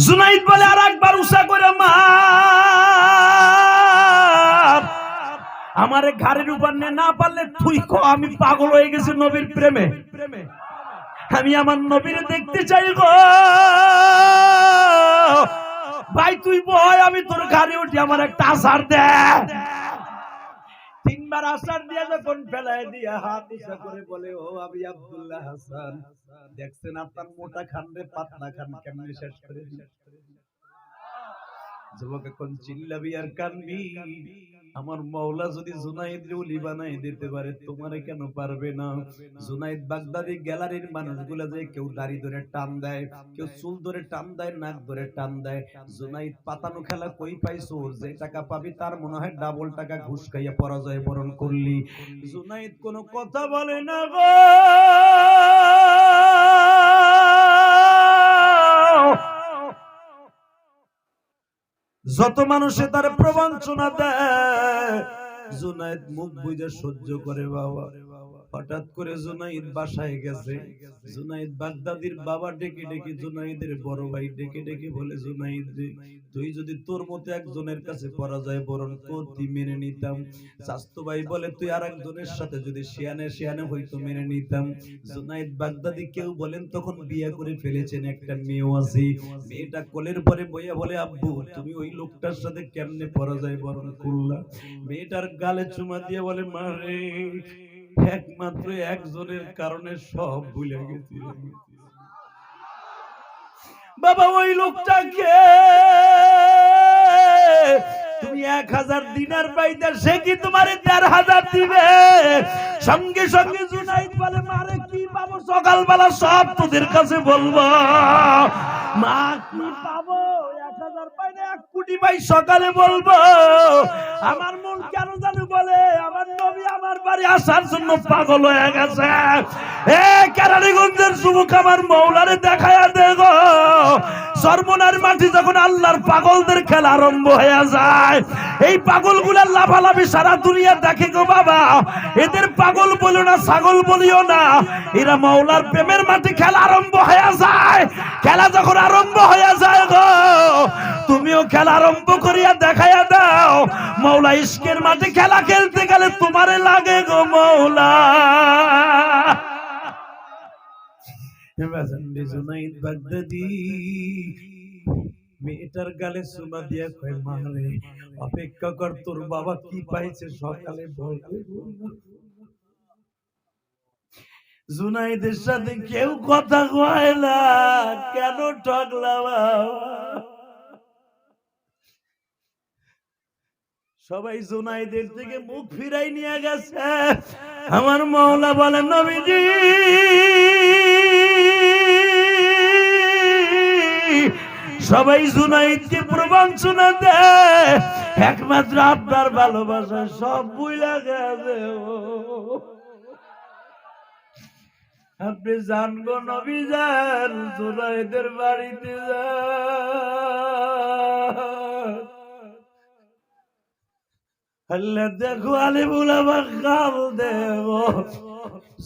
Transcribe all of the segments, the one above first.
জুনাইদ বলে আর একবার উষা করে মা আমারে ঘাড়ের উপর না পারলে তুই কো আমি পাগল হয়ে গেছি নবীর প্রেমে। আমি আমার নবীরে দেখতে চাই গো ভাই, তুই বয় আমি তোর ঘাড়ে উঠি, আমার একটা আসার দে। তিনবার আসার দিয়ে যখন ফেলায় দিয়া হাত উঁচা করে বলে, ও আবি আব্দুল্লাহ হাসান, দেখছেন আপনার মোটা খান রে পাতলা খান কেমনে শেষ করে দিল। যুবক এখন চিল্লাবি আর কানবি, আমার মাওলা যদি জুনাইদ ওলি বানাই দিতে পারে তোমারে কেন পারবে না। জুনাইদ বাগদাদি গ্যালারির মানুষগুলো যে কেউ দাড়ি ধরে টান দেয়, কেউ চুল ধরে টান দেয়, নাক ধরে টান দেয়। জুনাইদ পাতানো খেলা কই পাইছো, যে টাকা পাবি তার মনে হয় ডাবল টাকা ঘুষ খাইয়া পরাজয় বরণ করলি। জুনাইদ কোনো কথা বলে না গো। যত মানুষে তার প্রবঞ্চনা দেয় জুনাইদ মুখ বুঝে সহ্য করে। বাবা হঠাৎ করে জুনাইদ বাসায় গেছে। জুনাইদ বাগদাদির বাবা ডেকে ডেকে জুনাইদের বড় ভাই ডেকে ডেকে বলে, জুনাইদ রে, তুই যদি তোর মতো একজনের কাছে পরাজয় বরণ করতি মেনে নিতাম। স্বাস্থ্য ভাই বলে, তুই আর একজনের সাথে যদি শিয়ানে শিয়ানে হইতো মেনে নিতাম। জুনাইদ বাগদাদি কেউ বলেন তখন বিয়ে করে ফেলেছেন, একটা মেয়েও আছে। মেয়েটা কোলের পরে বইয়া বলে, আব্বু তুমি ওই লোকটার সাথে কেমনে পরাজয় বরণ করলা। মেয়েটার গালে চুমা দিয়ে বলে, মা রে, একমাত্র একজনের কারণে সব ভুলে গেছি বাবা। ওই লোকটাকে তুমি 1000 দিনার পাইতে, সে কি তোমার 1500 দিবে? সঙ্গে সঙ্গে জুনাইদ বলে, মারে কি পাবো সকালবেলা সব তোদের কাছে বলবো। মা কি পাবো? 1000 পাইলে 1 কোটি পাই, সকালে বলবো। আমার মন কেন জানো বলে, আমার নবী আমার বাড়ি আসার জন্য পাগল হয়ে গেছে। এ কেরানীগঞ্জের যুবক, আমার মৌলারে দেখায়া দেগো। সর্বনার মাটি যখন আল্লাহর পাগলদের খেলা আরম্ভ হয়ে যায়, এই পাগলগুলা লাফালাফি সারা দুনিয়া দেখে গো বাবা। এদের পাগল বলিও না, ছাগল বলিও না, এরা মৌলার প্রেমের মাটি খেলা আরম্ভ হয়ে যায়। খেলা যখন আরম্ভ হয়ে যায় গো, তুমিও খেলা আরম্ভ করিয়া দেখাইয়া দাও। মৌলা ইশকের মাঠে খেলা খেলতে গেলে তোমারে লাগে গো মৌলা। জুনাইদ বাগদাদি মেয়েটার গালে চুমা দিয়া কয়, মা রে, অপেক্ষা কর, তোর বাবা কি পাইছে সকালে বলবে। জুনাইদের সাথে কেউ কথা কয় না, কেন ঠকলা বাবা? সবাই জুনাইদের থেকে মুখ ফিরাই নিয়ে গেছে। আমার মাওলা বলেন, নবীজি সবাই জুনাইদকে প্রবঞ্চনা দেয়, একমাত্র আপনার ভালোবাসা সব ভুইলা গেছে। আপনি জানবো নবী যান, জুনাইদের বাড়িতে যান। আল্লাহ দেখো আলিমুল আমার কাল দেব।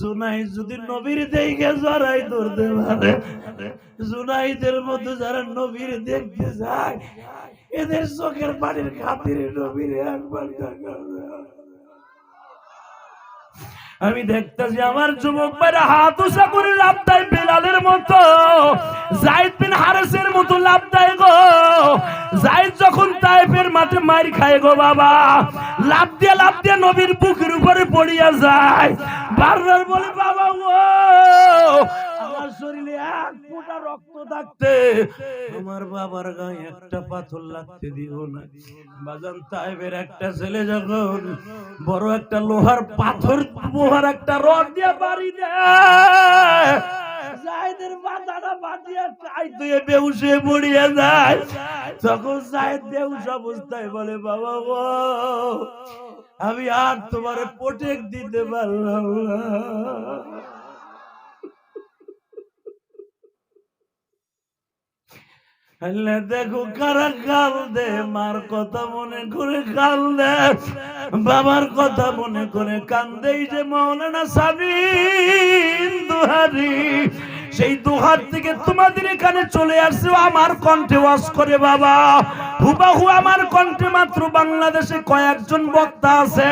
জুনাইদ যদি নবীর দেখে জড়াই ধরতে পারে, জুনাইদের মধ্যে যারা নবীর দেখতে যায়, এদের চোখের পানির খাতিরে নবীর একবার দেখা। আমি দেখতেছি আমার যুবক ভাইরা হাত উঁচা করে লাফ দেয় বেলালের মতো, যায়েদ বিন হারেসের মতো লাফ দেয় গো। যায়েদ যখন তায়েফের মাঠে মার খায় গো বাবা, লাফ দিয়ে নবীর বুকের উপরে পড়িয়া যায়। বারবার বলে, বাবা গো, আমার শরীরে 1 ফোঁটা রক্ত থাকতে আমার বাবার গায়ে একটা পাথর লাগতে দিও না। বাজান তায়েফের একটা ছেলে যখন বড় একটা লোহার পাথর, লোহার একটা রড দিয়ে বাড়ি দেয়, যায়েদের মাথাটা বাঁধিয়া চাইতে বেহুশ হয়ে পড়িয়া যায়। তখন যায়েদ বেহুশ অবস্থায় বলে, বাবা গো, আমি আর তোমারে প্রোটেক্ট দিতে পারলাম না। দেখো কারা কাল দে, মার কথা মনে করে কাল দে, বাবার কথা মনে করে কান্দে। যে মাওলানা সাবিন দুহারি সেই দোহার থেকে তোমাদের এখানে চলে আসছে আমার কণ্ঠে ওয়াজ করে বাবা। হুবাহু আমার কণ্ঠে মাত্র বাংলাদেশে কয়েকজন বক্তা আছে,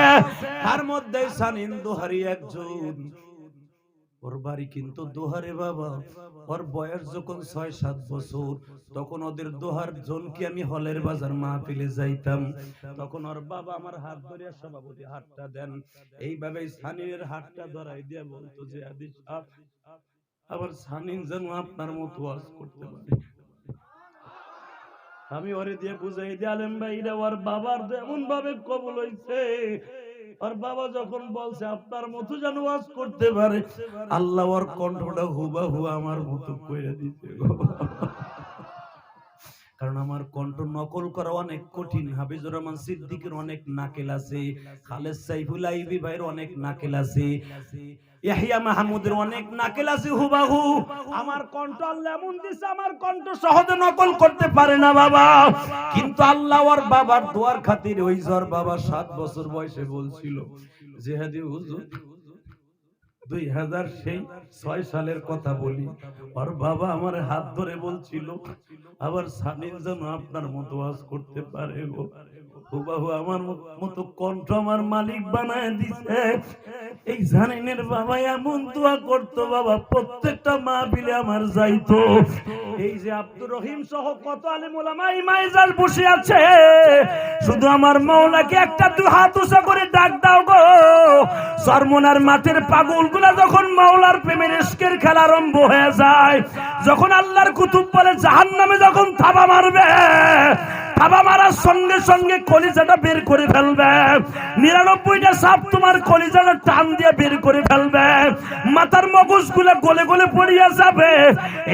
তার মধ্যে সানিন দোহারি একজন। ওর বাড়ি কিন্তু দোহারে বাবা। ওর বয়স যখন ৬-৭ বছর, তখন ওদের দোহার জনকে আমি হলের বাজার মাহফিলে যাইতাম, তখন ওর বাবা আমার হাত ধরে সভাপতি হাতটা দেন, এইভাবে সানিনের হাতটা ধরাই দিয়ে বলতো যে আদিস আবার সানিন যেন আপনার মতো ওয়াজ করতে পারে। আমি ওরে দিয়ে বুঝাই দিয়ে আলেম ভাই রে, ওর বাবার এমন ভাবে কবুল হইছে, আর বাবা যখন বলছে আপনার মতো যেন ওয়াজ করতে পারে, আল্লাহ ওর কণ্ঠটা হুবাহু আমার মতো কইরা দিতে। কারণ আমার কণ্ঠ নকল করা অনেক কঠিন। হাফিজুর রহমান সিদ্দিকের অনেক নাকেল আছে, খালেদ সাইফুল আইবি ভাইয়ের অনেক নাকেল আছে, ইয়াহিয়া মাহমুদের অনেক নাকেল আছে হুবাহু। আমার কণ্ঠ আল্লাহ এমন দিছে, আমার কণ্ঠ সহজে নকল করতে পারে না বাবা। কিন্তু আল্লাহ ওর বাবার দোয়ার খাতির ওই জোর বাবা 7 বছর বয়সে বলছিল যে হাদি হুজুর 2006 সালের কথা বলি, আর বাবা আমার হাত ধরে বলছিল আবার সানিন যেন আপনার মতো ওয়াজ করতে পারে গো। হুবাহু আমার মতো কণ্ঠ আমার মালিক বানায় দিছে। এই সানিনের বাবা এমন দোয়া করতো বাবা, প্রত্যেকটা মাহফিলে আমার যাইতো। এই যে আব্দুর রহিম সহ কত আলেম ওলামা এই মাইজাল বসে আছে, শুধু আমার মাওলাকে একটা দু হাত উঁচা করে ডাক দাও গো। সরমনার মাঠের পাগলগুলা যখন মাওলার প্রেমের ইশকের খেলা আরম্ভ হয়ে যায়, যখন আল্লাহর কুতুব বলে জাহান্নামে যখন থাবা মারবে, থাবা মারার সঙ্গে সঙ্গে কলিজাটা বের করে ফেলবে, 99টা সাপ তোমার কলিজাটা টান দিয়ে বের করে ফেলবে, মাথার মগজগুলো গলে গলে পড়িয়া যাবে।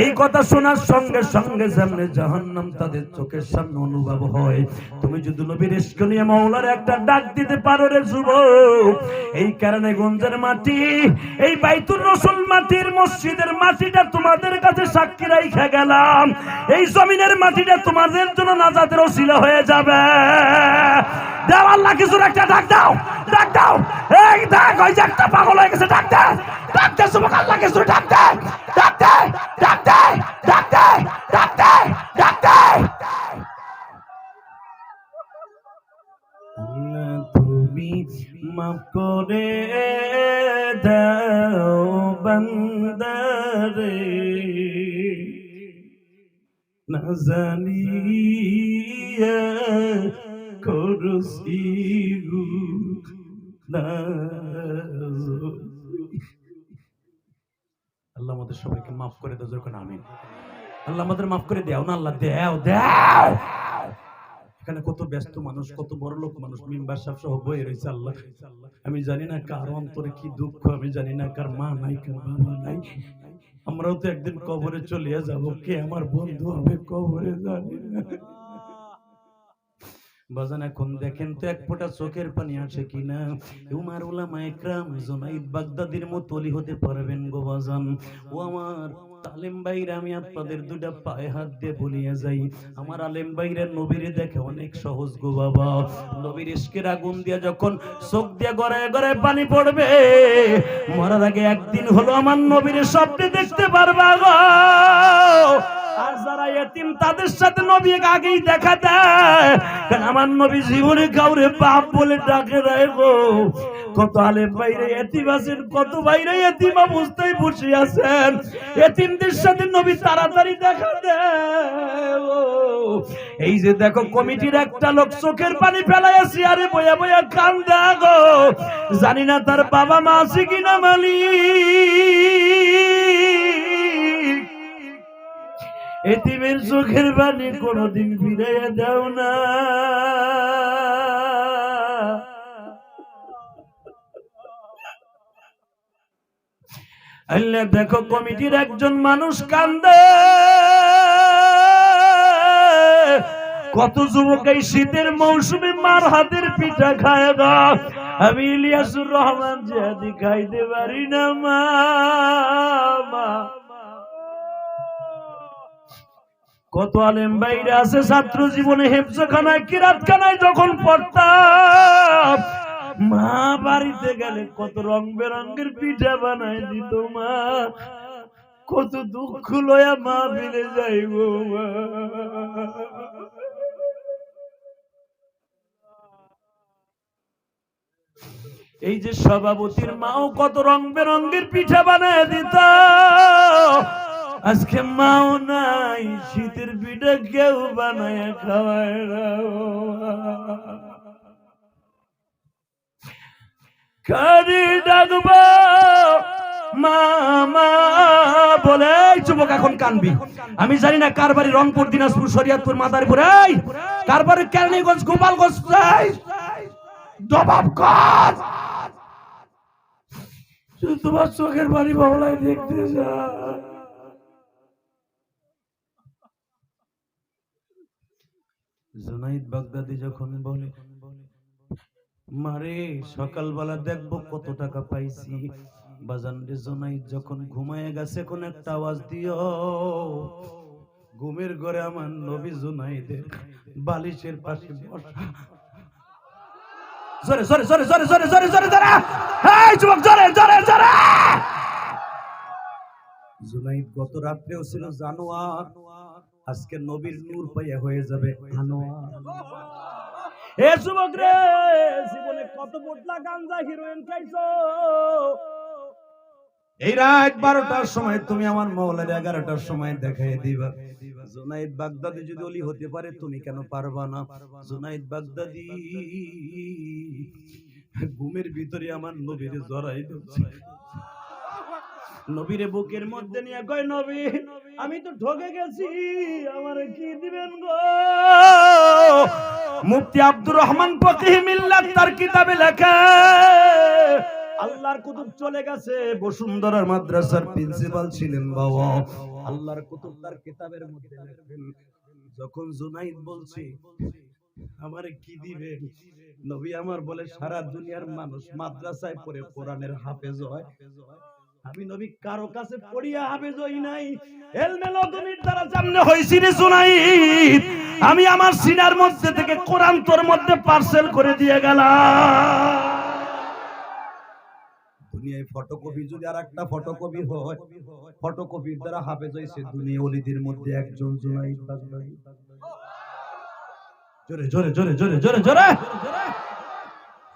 এই কথা শোনার সঙ্গে সঙ্গে সামনে জাহান্নাম তাদের চোখের সামনে অনুভব হয়। তুমি যদি নবীর ইশক নিয়ে মাওলার একটা ডাক দিতে পারো রে যুবক, এই কারণে গঞ্জের মাটি, এই বাইতুর রাসূল মাটির মসজিদের মাটিটা তোমাদের কাছে সাক্ষী রাইখা গেলাম, এই জমিনের মাটিটা তোমাদের জন্য নাজাতের ওসিলা হয়ে যাবে। দাও আল্লাহ কিছু একটা ডাক দাও, ডাক দাও। এই দেখ ওই যে একটা পাগল হয়ে গেছে, ডাক দে, ডাক দে যুবক, আল্লাহ কিছু ডাক দে, ডাক দে, ডাক দে, ডাক দে, ডাক দে, ডাক দে। তুমি মাফ করে দাও বান্দারে, না জানিয়া করছি আল্লাহ আমাদের সবাইকে মাফ করে দাও, যখন আমিন। আল্লাহ আমাদের মাফ করে দাও না, আল্লাহ দাও দাও। এখানে কত ব্যস্ত মানুষ, কত বড় লোক মানুষ মিম্বার সাহেব সহ বয়ে রয়েছে। আল্লাহ আমি জানি না কার অন্তরে কি দুঃখ, আমি জানি না কার মা নাই, কার বাবা নাই। আমরাও তো একদিন কবরে চলিয়া যাব, কে আমার বন্ধু হবে কবরে জানি না। বাজান এখন দেখেন তো এক ফোঁটা চোখের পানি আসে কিনা। উমার উলামা ইকরাম জুনাইদ বাগদাদির মতো ওলি হতে পারবেন গো বাজান। ও আমার আলেম ভাইরা, আমি আপনাদের দুটা পায়ে হাত দিয়ে বলিয়া যাই, আমার আলেম ভাইরা নবীরে দেখে অনেক সহজ গো বাবা। নবীর ইশকের আগুন দিয়া যখন চোখ দিয়া গড়ায় গড়ায় পানি পড়বে, মরার আগে একদিন হলো আমার নবীর স্বপ্নে দেখতে পারবা গো। আর যারা এতিম তাদের সাথে নবী আগেই দেখা দেয়, কারণ আমার নবী জীবনে কাউরে বাপ বলে ডাকে দেয় গো। কত আলেম ভাইরে এতিম আছেন, কত ভাইরে এতিম অবস্থায় বসে আছেন, এতিমদের সাথে নবী তাড়াতাড়ি দেখা দেয়। এই যে দেখো কমিটির একটা লোক চোখের পানি ফেলাইয়া চেয়ারে বয়া বয়া কান্দে গো, জানি না তার বাবা মা আছে কিনা মালিক। এতিমের চোখের পানি কোনদিন ফিরাইয়া দাও না। আল্লাহ দেখো কমিটির একজন মানুষ কান্দে, কত যুবক এই শীতের মৌসুমে মার হাতের পিঠা খায় গা। আমি ইলিয়াসুর রহমান জিহাদি খাইতে পারি না মা। কত আলেম বাইরে আছে ছাত্র জীবনে হেফজখানায় কিরাতখানায় যখন পড়তাম, মা বাড়িতে গেলে কত রং বেরঙের পিঠা বানাই দিত মা। কত দুঃখ লয়া মাহফিলে যাইব মা। এই যে সভাপতির মাও কত রং বেরঙ্গের পিঠা বানায় দিত, আজকে মাও নাই, শীতের পিঠা কেউ বানায় খাওয়ায় না। কারি ডাকবো মামা বলে, যুবক এখন কানবি। আমি জানি না কার বাড়ি রংপুর, দিনাজপুর, শরীয়তপুর, মাদারীপুর, এই কার বাড়ি কেরানীগঞ্জ, গোপালগঞ্জ, জবাব কর। তোমার চোখের বাড়ি বাংলায় দেখতে যা। জুনাইদ বাগদাদি যখন বলে, মারে সকালবেলা দেখবো কত টাকা পাইছি, বাজান রে জুনাইদ যখন ঘুমায় গেছে কোন একটা আওয়াজ দিও। ঘুমের ঘরে আমার নবী জুনাইদের বালিশের পাশে বসা। জোরে জোরে জোরে জোরে জোরে জোরে জোরে জোরে, এই যুবক জোরে জোরে জোরে। জুনাইদ গত রাত্রেও ছিল জানোয়ার, আজকে নবীর নূর পাইয়া হয়ে যাবে আনোয়ার। এ যুবক রে, জীবনে কত বোতলা গাঞ্জা হিরোইন খাইছো? এই রাত 12টার সময় তুমি আমার মওলার 11টার সময় দেখাই দিবা। জুনাইদ বাগদাদি যদি ওলি হতে পারে, তুমি কেন পারবা না? জুনাইদ বাগদাদি ঘুমের ভিতরে আমার নবীরে জড়াই দিচ্ছে, নবীরে বুকের মধ্যে নিয়ে কয়, নবী আমি তো ঠকে গেছি, আমারে কি দিবেন গো? মুফতি আব্দুর রহমান ফকিহ মিল্লাত তার কিতাবে লেখে, আল্লাহর কুতুব চলে গেছে, বসুন্ধরার মাদ্রাসার প্রিন্সিপাল ছিলেন বাবা। আল্লাহর কুতুব তার কিতাবের মধ্যে লেখেন, যখন জুনাইদ বলছে আমারে কি দিবেন, নবী আমার বলে, সারা দুনিয়ার মানুষ মাদ্রাসায় পড়ে কোরআনের হাফেজ হয়, আমি নবী কারো কাছে পড়িয়া হাফেজ হই নাই, ইলমে লদুনির দ্বারা সামনে হইছি রে জুনাইদ। আমি আমার সিনার মধ্যে থেকে কোরআন তোর মধ্যে পার্সেল করে দিয়ে গেলাম। দুনিয়ায় ফটোকপি যদি আর একটা ফটোকপি হয়, ফটোকপির দ্বারা হাফেজ হইছে দুনিয়া ওলিদের মধ্যে একজন জুনাইদ বাগদাদি। জোরে জোরে জোরে জোরে জোরে জোরে।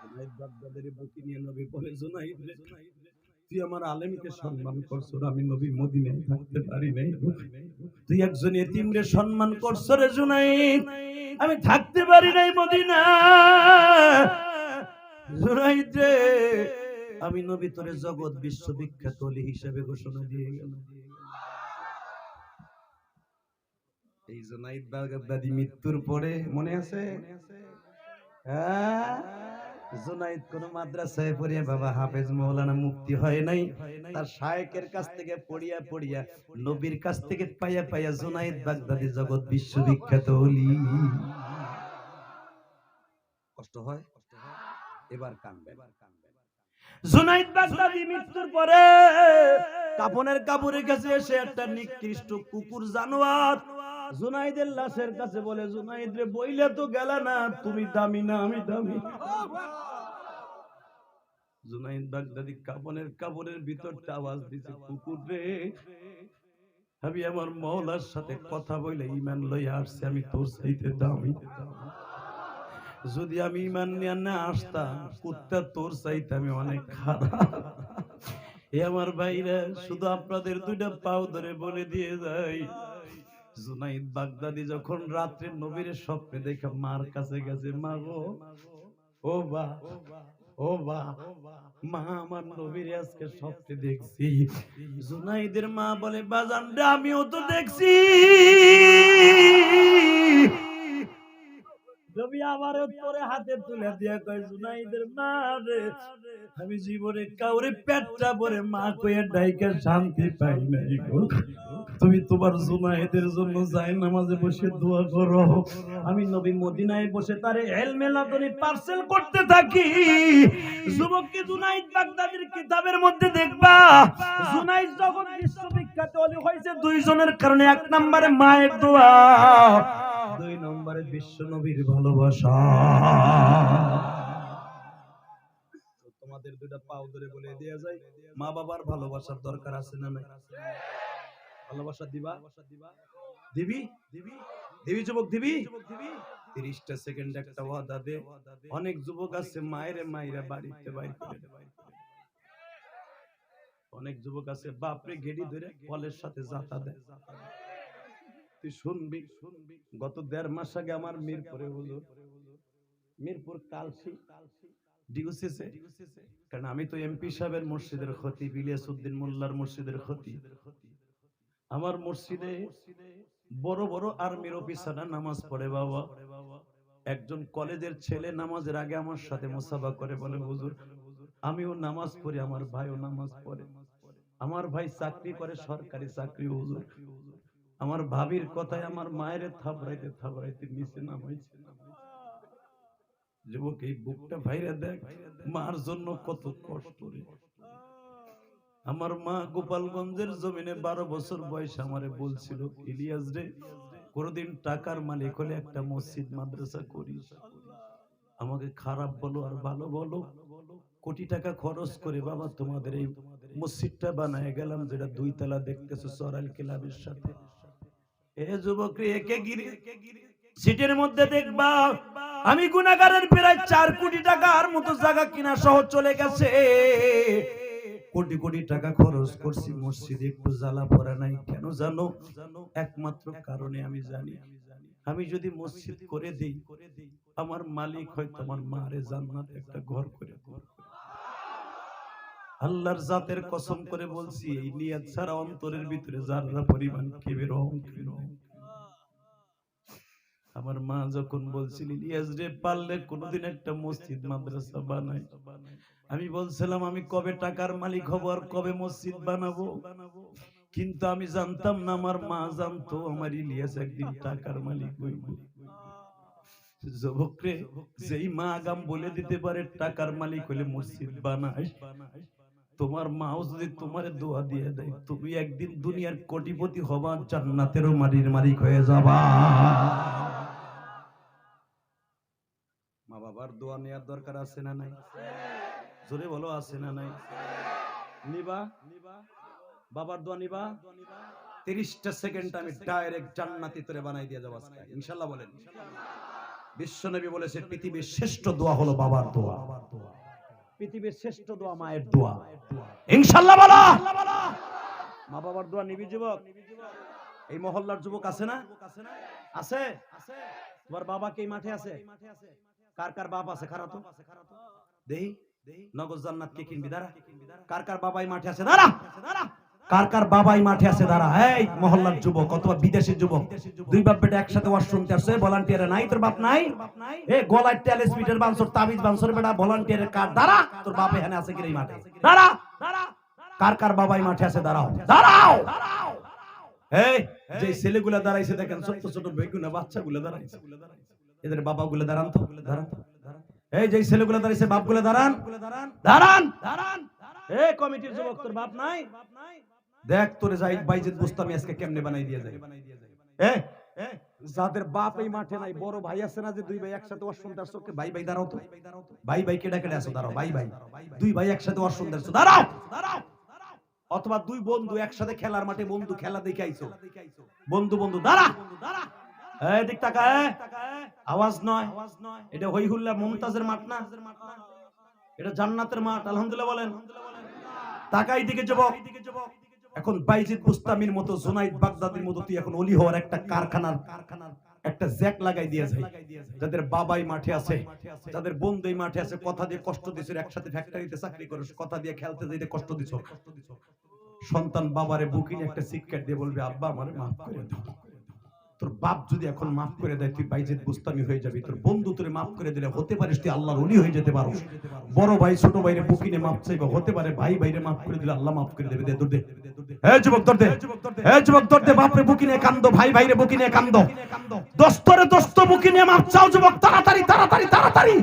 জুনাইদ বাগদাদির বুকে নিয়ে নবী বলে, জুনাইদ রে, তুই আমার আলেমকে সম্মান করছো, আমি নবী মদিনায় থাকতে পারি নাই। তুই একজন এতিমরে সম্মান করছো রে জুনাইদ, আমি থাকতে পারি নাই মদিনা। জুনাইদ রে, আমি নবী তোরে জগৎ বিশ্ববিখ্যাত ওলি হিসেবে ঘোষণা দিয়ে গেলাম। এই জুনাইদ বাগদাদি মৃত্যুর পরে মনে আছে, হ্যাঁ, জুনাইদ কোন মাদ্রাসায় পড়িয়া বাবা হাফেজ মাওলানা মুফতি হয় নাই, তার শায়েখের কাছ থেকে পড়িয়া পড়িয়া নবীর কাছ থেকে পাইয়া পাইয়া জুনাইদ বাগদাদি জগৎ বিশ্ববিখ্যাত ওলি। কষ্ট হয়, এবার কাঁদবেন। জুনাইদ বাগদাদি মৃত্যুর পরে কাফনের কাপড়ের কাছে এসে একটা নিকৃষ্ট কুকুর জানোয়ার জুনাইদের লাশের কাছে বলে, জুনাইদ রে, বইলে তো গেল না, তুমি দামি না আমি দামি। জুনাইদ বাগদাদি কাফনের কাপড়ের ভিতরটা আওয়াজ দিছে, কুকুর রে, আমি আমার মওলার সাথে কথা বলে ঈমান লইয়া আসছি, আমি তোর চাইতে দামি। যদি আমি ঈমান নিয়ে না আসতাম, কুত্তা তোর চাইতে আমি অনেক খারাপ। এ আমার ভাইরা, শুধু আপনাদের দুইটা পাও ধরে বলে দিয়ে যাই, জুনাইদ বাগদাদি যখন রাত্রে নবীর স্বপ্নে দেখে মার কাছে গেছে, মা গো, ও বা, ও বা, মা আমার নবীর আজকে স্বপ্নে দেখছি। জুনাইদের মা বলে, বাজান রে, আমিও তো দেখছি। নবী আমারও তোরে হাতে তুলে দিয়ে কয়, জুনাইদের মা রে, আমি জীবনে কাউরে পেটটা ভরে মা কইয়া ডাইকে শান্তি পাই নাই গো। তুমি তোমার জুনাইদের জন্য যাই নামাজে বসে দোয়া করো, আমি নবী মদিনায় বসে তারে ইলমে লাদুনি পার্সেল করতে থাকি। যুবককে জুনাইদ বাগদাদির কিতাবের মধ্যে দেখবা, জুনাইদ জগৎ বিশ্ববিখ্যাত ওলি হয়েছে দুইজনের কারণে। এক নম্বরে মায়ের দোয়া, দুই নম্বরে বিশ্ব নবীর ভালোবাসা। তোমাদের দুইটা পাও ধরে বলে দেয়া যায়, মা বাবার ভালোবাসার দরকার আছে না নাই? ভালোবাসা দিবা? দিবি? দিবি যুবক, দিবি? 30টা সেকেন্ড একটা ওয়াদা দে। অনেক যুবক আছে মায়েরে মাইরা বাড়িতে বাইর করে দেয়। অনেক যুবক আছে বাপরে গেড়ি ধরে ফলের সাথে জাতা দেয়। তুই শুনবি। গত 1.5 মাস আগে আমার মিরপুরে হুজুর, মিরপুর কালসি ডিউসিসে, কারণ আমি তো এমপি সাহেবের মসজিদের খতিব, ইলিয়াস উদ্দিন মোল্লার মসজিদের খতিব। আমার মসজিদে বড় বড় আর্মির অফিসাররা নামাজ পড়ে বাবা। একজন কলেজের ছেলে নামাজের আগে আমার সাথে মুসাফা করে, বলে হুজুর আমিও নামাজ পড়ি, আমার ভাইও নামাজ পড়ে। আমার ভাই চাকরি করে, সরকারি চাকরি হুজুর। আমার ভাবির কথায় আমার মায়ের থাবড়াইতে থাবড়াইতে নিচে নামাইছে। যুবক এই বুকটা ভাইরা দেখ, মার জন্য কত কষ্ট রে। আমার মা গোপালগঞ্জের জমিনে 12 বছর বয়স আমারে বলছিল, ইলিয়াস রে কোনদিন টাকার মালিক হলে একটা মসজিদ মাদ্রাসা করিস। আমাকে খারাপ বলো আর ভালো বলো, কোটি টাকা খরচ করে বাবা তোমাদের এই মসজিদটা বানায় গেলাম, যেটা 2 তলা দেখতেছো সরাইল ক্লাবের সাথে। এ যুবক রে, একে গিরি সিটের মধ্যে দেখবা আমি গুনাহগারের প্রায় 4 কোটি টাকার মতো জায়গা কিনা সহ চলে গেছে। কোটি কোটি টাকা খরচ করছি, মসজিদে একটু জ্বালা পড়া নাই। কেন জানো? একমাত্র কারণে আমি জানি, আমি যদি মসজিদ করে দেই আমার মালিক হয়তো আমার মারে জান্নাতে একটা ঘর করে দেবে। আল্লাহর জাতের কসম করে বলছি, এই নিয়ত ছাড়া অন্তরের ভিতরে যারা পরিমাণ কিবির অহংকার। আমার মা যখন বলছিল ইলিয়াস রে পারলে কোনদিন একটা মসজিদ মাদ্রাসা বানাই, আমি বলছিলাম আমি কবে টাকার মালিক হব আর কবে মসজিদ বানাবো। কিন্তু আমি জানতাম না, আমার মা জানতো আমার ইলিয়াস একদিন টাকার মালিক হইব। যুবক রে, যেই মা আগাম বলে দিতে পারে টাকার মালিক হলে মসজিদ বানাই, তোমার মাও যদি তোমারে দোয়া দিয়ে দেয় তুমি একদিন দুনিয়ার কোটিপতি হবা, জান্নাতেরও মালিক হয়ে যাবা। মা বাবার দোয়া নেওয়ার দরকার আছে না নাই? জোরে বলো, আছে না নাই? নিবা? বাবার দোয়া নিবা? 30টা সেকেন্ড আমি ডাইরেক্ট জান্নাতি তোরে বানাই দিয়ে যাবো আজকে ইনশাআল্লাহ। বলেন বিশ্বনবী বলেছে পৃথিবীর শ্রেষ্ঠ দোয়া হলো বাবার দোয়া, পৃথিবীর শ্রেষ্ঠ দোয়া মায়ের দোয়া। ইনশাআল্লাহ বলো। মা বাবার দোয়া নিবি যুবক? এই মহল্লার যুবক আছে না? আছে? তোমার বাবা কি মাঠে আছে? কার কার বাপ আছে? খারাপ তো দেই নগদ জান্নাত কে কিনবি? দাঁড়া। কার কার বাবাই মাঠে আছে? দাঁড়া। কার কার বাবাই মাঠে আছে? দাঁড়া। এই মহল্লার যুবক অথবা বিদেশের যুবক, 2 বাপ বেটা একসাথে ওয়াশরুম আসছে, ভলান্টিয়ার নাই? তোর বাপ নাই? এ গলায় টেলিস মিটার বানছর, তাবিজ বানছর বেটা, ভলান্টিয়ারের কার্ড। দাঁড়া। তোর বাপ এখানে আছে কি এই মাঠে? দাঁড়া। কার কার বাবাই মাঠে আছে? দাঁড়াও। দাঁড়াও। এই যে ছেলেগুলা দাঁড়াইছে দেখেন, ছোট ছোট বেগুনা বাচ্চাগুলো দাঁড়াইছে, এদের বাবাগুলো দাঁড়ান তো, দাঁড়ান। এই যে ছেলেগুলো দাঁড়াইছে বাপগুলো দাঁড়ান, দাঁড়ান। এই কমিটির যুবক তোর বাপ নাই? দেখ তোরে যাই বাইজিদ বুস্তামি আজকে কেমনে বানাই দিয়ে যায়। যাদের বাপ এই মাঠে নাই, বড় ভাই আছে না যে 2 ভাই একসাথে ওয়াশরুম আসছো, ভাই ভাই দাঁড়াও তো। ভাই ভাই কেডা কেডা আছো? দাঁড়াও। ভাই 2 ভাই একসাথে ওয়াশরুম আসছো, দাঁড়াও। অথবা 2 বন্ধু একসাথে খেলার মাঠে বন্ধু খেলা দেখে আইছো, বন্ধু দাঁড়া। এই দিক তাকা, আওয়াজ নয়। এটা হই হুল্লা মুমতাজের মাঠ না, এটা জান্নাতের মাঠ। আলহামদুলিল্লাহ বলেন। তাকাই দিকে যুবক। এখন বাইজিদ বুস্তামির মতো, জুনাইদ বাগদাদির মতো তুই এখন ওলি হওয়ার একটা কারখানার একটা জ্যাক লাগাই দিয়ে যায়। যাদের বাবাই মাঠে আছে, যাদের বন্ধুই মাঠে আছে, কথা দিয়ে কষ্ট দিছো, একসাথে ফ্যাক্টরিতে চাকরি করো, কথা দিয়ে খেলতে যাইতে কষ্ট দিছো, সন্তান বাবারে বুকিনে একটা সিটকেট দিয়ে বলবে আব্বা আমারে মাফ করে দাও। তোর বাপ যদি এখন মাফ করে দেয় তুই বাইজিদ বুস্তামি হয়ে যাবি। তোর বন্ধু তোরে মাফ করে দিলে হতে পারিস তুই আল্লাহর ওলি হয়ে যেতে পারো। বড় ভাই ছোট ভাইরে বুকিনে মাফ চাইবে, হতে পারে ভাই ভাইরে মাফ করে দিলে আল্লাহ মাফ করে দেবে। দে দে। হে যুবক দর দে, হে যুবক দর দে। বাপরে বুকিনে কান্দো, ভাই ভাইরে বুকিনে কান্দো, দোস্তরে দোস্ত বুকিনে মাফ চাও যুবক। তাড়াতাড়ি তাড়াতাড়ি তাড়াতাড়ি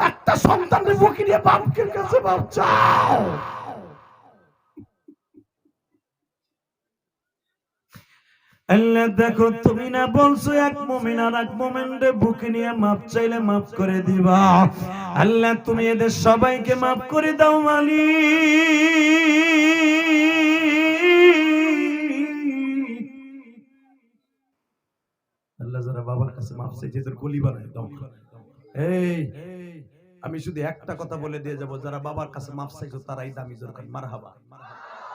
একটা সন্তানের বুকিনে বাপের কাছে মাফ চাও। আল্লাহ দেখো তুমি না বলছো এক মুমিন আর এক মুমিনের বুকে নিয়ে মাপ চাইলে মাফ করে দিবা। আল্লাহ তুমি এদের সবাইকে মাফ করে দাও মালিক। বাবার কাছে মাফ চাইছে এদের কলি বানায় দাও। এই আমি শুধু একটা কথা বলে দিয়ে যাব, যারা বাবার কাছে মাফ চাইছো তারাই দামি জোর করেন মারহাবা।